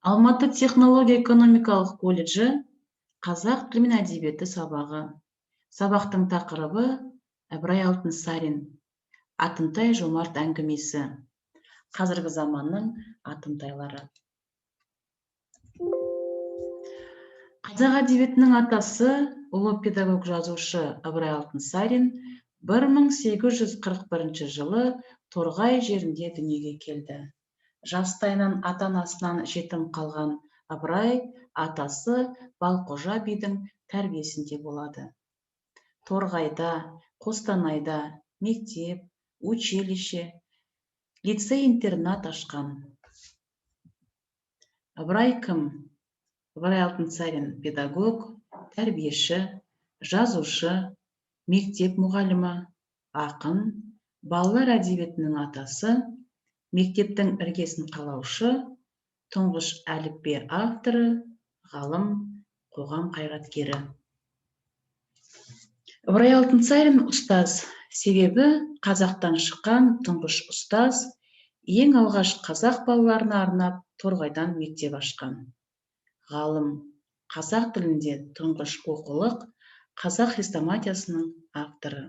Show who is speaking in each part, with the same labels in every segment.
Speaker 1: Алматы технология экономикалық колледжі қазақ тілі мен әдебиеті сабағы. Сабақтың тақырыбы Ыбырай Алтынсарин, Атымтай Жомарт әңгімесі. Қазіргі заманның атымтайлары. Қазақ әдебиетінің атасы, ұлы педагог жазушы Ыбырай Алтынсарин 1841 жылы Торғай жерінде дүниеге келді. Жастайынан ата-анасынан жетім қалған Ыбырай атасы Балқожа бидің тәрбиесінде болады. Торғайда, Қостанайда мектеп, училище, лицей-интернат ашқан. Ыбырай кім? Ыбырай Алтынсарин педагог, тәрбиеші, жазушы, мектеп мұғалімі, ақын, балалар әдебиетінің атасы, мектептің іргесін қалаушы, тұңғыш әліппе авторы, ғалым, қоғам қайраткері. Ыбырай Алтынсарин ұстаз, себебі қазақтан шыққан тұңғыш ұстаз, ең алғаш қазақ балаларына арнап Торғайдан мектеп ашқан. Ғалым, қазақ тілінде тұңғыш оқулық, қазақ хрестоматиясының авторы.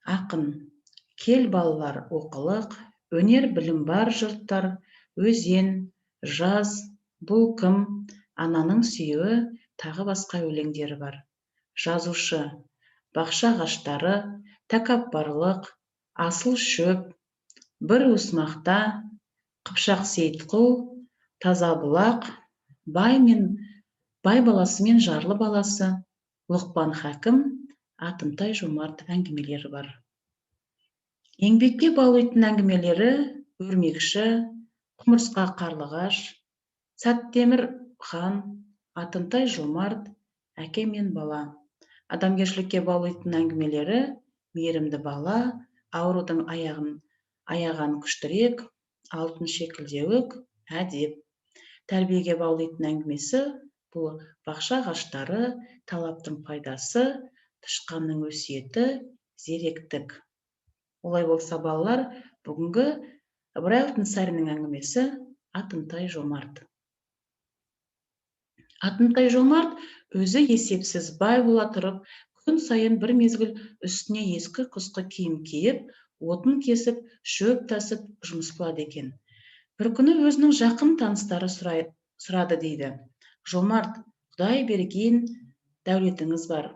Speaker 1: Ақын, кел балалар оқылық, өнер білім бар жұрттар, өзен, жаз, бұл кім, ананың сүйеуі, тағы басқа өлеңдері бар. Жазушы, бақша ағаштары, тәкаппарлық, асыл шөп, бір уыс-мақта, Қыпшақ Сейітқұл, таза бұлақ, бай баласы мен жарлы баласы, Лұқпан Хәкім, Атымтай Жомарт әңгімелері бар. Еңбекке баулитын әңгімелері Өрмекші, Құмырсқа қарлығаш, Сәттемір хан, Атымтай Жомарт, әке мен бала. Адамгершілікке баулитын әңгімелері Мейірімді бала, Аурудың аяған күштірек, Алтын шекілдеуік, әдеп. Тәрбиеге баулитын әңгімесі бұл бақша ағаштары, талаптың пайдасы, тышқанның өсиеті, зеректік. Олай болса балалар, бүгінгі Ыбырай Алтынсариннің әңгімесі Атымтай Жомарт. Атымтай Жомарт өзі есепсіз бай бола тұрып, күн сайын бір мезгіл үстіне ескі құсқы киім киіп, отын кесіп, шөп тасып жұмыс қылады екен. Бір күні өзінің жақын таныстары сұрады дейді. Жомарт, Құдай берген дәулетіңіз бар.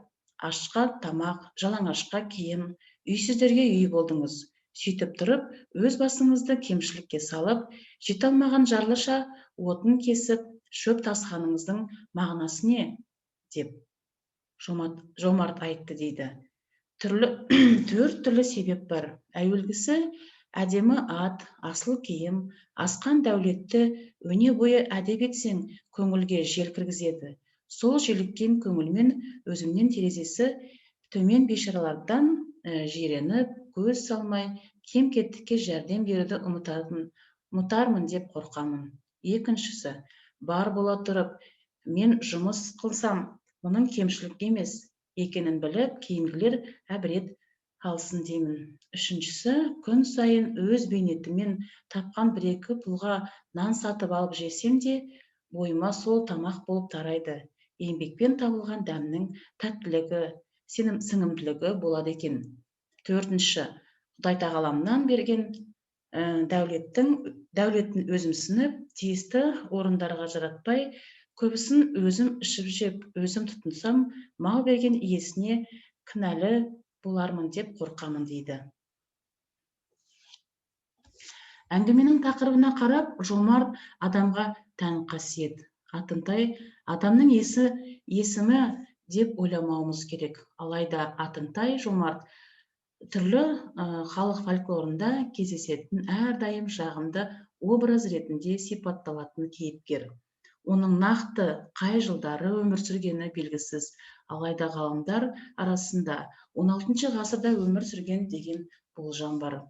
Speaker 1: Ашқа тамақ, жалаңашқа киім, үйсіздерге үй болдыңыз. Сөйтіп тұрып, өз басыңызды кемшілікке салып, жете алмаған жарлыша отын кесіп, шөп тасқаныңыздың мағынасы не? Деп Жомарт айтты дейді. Төрт түрлі себеп бар. Әуелгісі әдемі ат, асыл киім, асқан дәулетті өне бойы әдеп етсең, көңілге жел кіргізеді. Сол желіккен көңілмен өзімнен терезесі төмен бейшаралардан жиреніп, көз салмай, кем-кетікке жәрдем беруді ұмытармын деп қорқамын. Екіншісі, бар бола тұрып, мен жұмыс қылсам, мұның кемшілік емес екенін біліп, кейінгілер әбірет алсын деймін. Үшіншісі, күн сайын өз бейнетімен тапқан бір-екі пұлға нан сатып алып жесем де, бойыма сол тамақ болып тарайды. Еңбекпен табылған дәмнің тәттілігі, сіңімділігі болады екен. Төртінші, Құдай тағаламнан берген дәулетін өзімсініп, тиісті орындарға жаратпай, көбісін өзім ішіп жеп, өзім тұтынсам, мал берген иесіне кінәлі болармын деп қорқамын дейді. Әңгіменің тақырыбына қарап, Жомарт адамға тән қасиет. Атымтай адамның есімі деп ойламауымыз керек. Алайда Атымтай Жомарт түрлі халық фольклорында кездесетін әрдайым жағымды образ ретінде сипатталатын кейіпкер. Оның нақты қай жылдары өмір сүргені белгісіз, алайда ғалымдар арасында 16 ғасырда өмір сүрген деген болжам бар.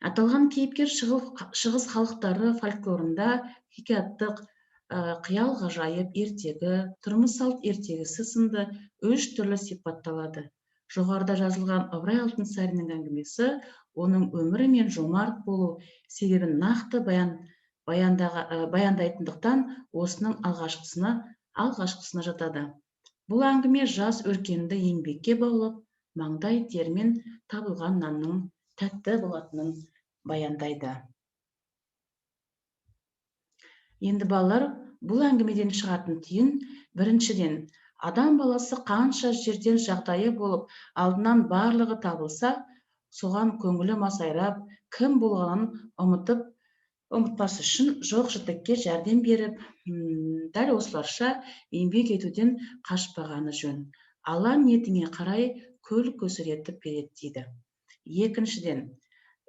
Speaker 1: Аталған кейіпкер шығыс халықтары фольклорында хикаяттық, қиял ғажайып ертегі, тұрмыс салт ертегісі сынды 3 түрлі сипатталады. Жоғарыда жазылған Ыбырай Алтынсариннің әңгімесі оның өмірі мен жомарт болу себебін нақты баяндайтындықтан осының алғашқысына жатады. Бұл әңгіме жас өркенді еңбекке баулып, маңдай термен табылған нанның тәтті болатынын баяндайды. Енді балалар, бұл әңгімеден шығатын түйін, біріншіден, адам баласы қанша жерден жағдайы болып, алдынан барлығы табылса, соған көңілі масайрап, кім болғанын ұмытпас үшін жоқ-жітікке жәрдем беріп, дәл осыларша еңбек етуден қашпағаны жөн. Алла ниетіңе қарай көл көсір етіп береді дейді. Екіншіден,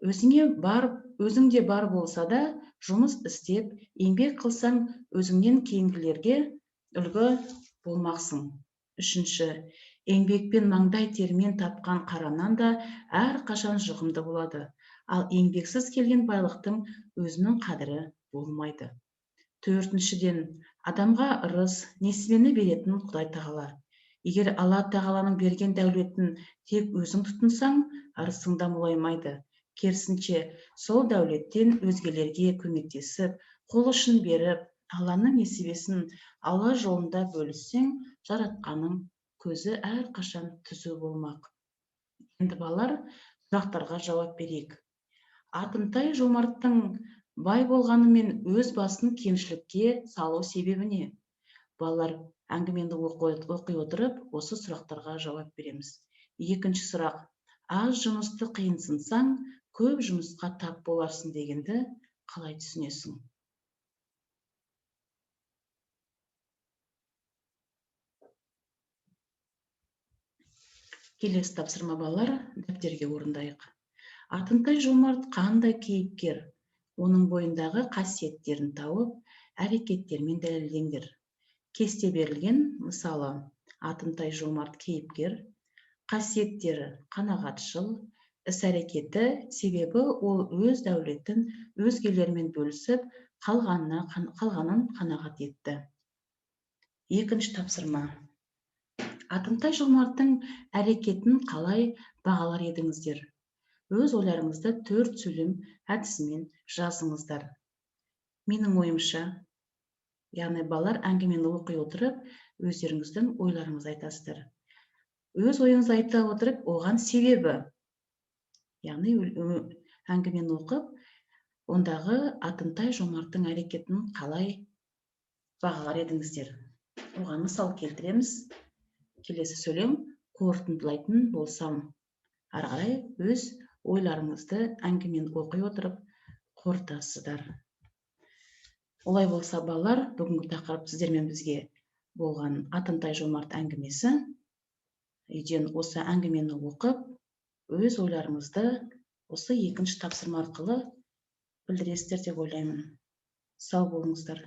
Speaker 1: өзіңде бар болса да, жұмыс істеп, еңбек қылсаң, өзіңнен кейінгілерге үлгі болмақсың. Үшінші, еңбекпен маңдай термен тапқан қаранан да әр қашан жұғымды болады, ал еңбексіз келген байлықтың өзінің қадірі болмайды. Төртіншіден, адамға ырыс, несібені беретін Құдай тағала. Егер Алла тағаланың берген дәулетін тек өзің тұтынсаң, ырысың да молаймайды. Керісінше, сол дәулеттен өзгелерге көмектесіп, қол ұшын беріп, Алланың несібесін Алла жолында бөліссең, жаратқаның көзі әрқашан түзу болмақ. Енді балалар, сұрақтарға жауап берейік. Атымтай жомарттың бай болғанымен өз басын кемшілікке салу себебі не? Балалар, әңгімені оқи отырып, осы сұрақтарға жауап береміз. Екінші сұрақ: аз жұмысты қиынсынсаң, көп жұмысқа тап боларсың дегенді қалай түсінесің? Келесі тапсырма балалар, дәптерге орындайық. Атымтай жомарт қандай кейіпкер? Оның бойындағы қасиеттерін тауып, әрекеттермен дәлелдеңдер. Кесте берілген, мысалы, Атымтай жомарт кейіпкер, қасиеттері қанағатшыл, іс-әрекеті себебі ол өз дәулетін өзгелермен бөлісіп, қалғанын қанағат етті. Екінші тапсырма. Атымтай жомарттың әрекетін қалай бағалар едіңіздер? Өз ойларыңызды 4 сөйлем әдісімен жазыңыздар. Менің ойымша, яғни балалар әңгімені оқи отырып, өздеріңіздің ойларыңызды айтасыздар. Өз ойыңызды айта отырып, оған себебі, яғни әңгімені оқып, ондағы Атымтай жомарттың әрекетін қалай бағалар едіңіздер? Оған мысал келтіреміз. Келесі сөйлем: қорытындылайтын болсам. Ары қарай өз ойларыңызды әңгімені оқи отырып қорытасыздар. Олай болса, балалар, бүгінгі тақырып сіздермен бізге болған Атымтай жомарт әңгімесі. Үйден осы әңгімені оқып, өз ойларыңызды осы екінші тапсырма арқылы білдіресіздер деп ойлаймын. Сау болыңыздар.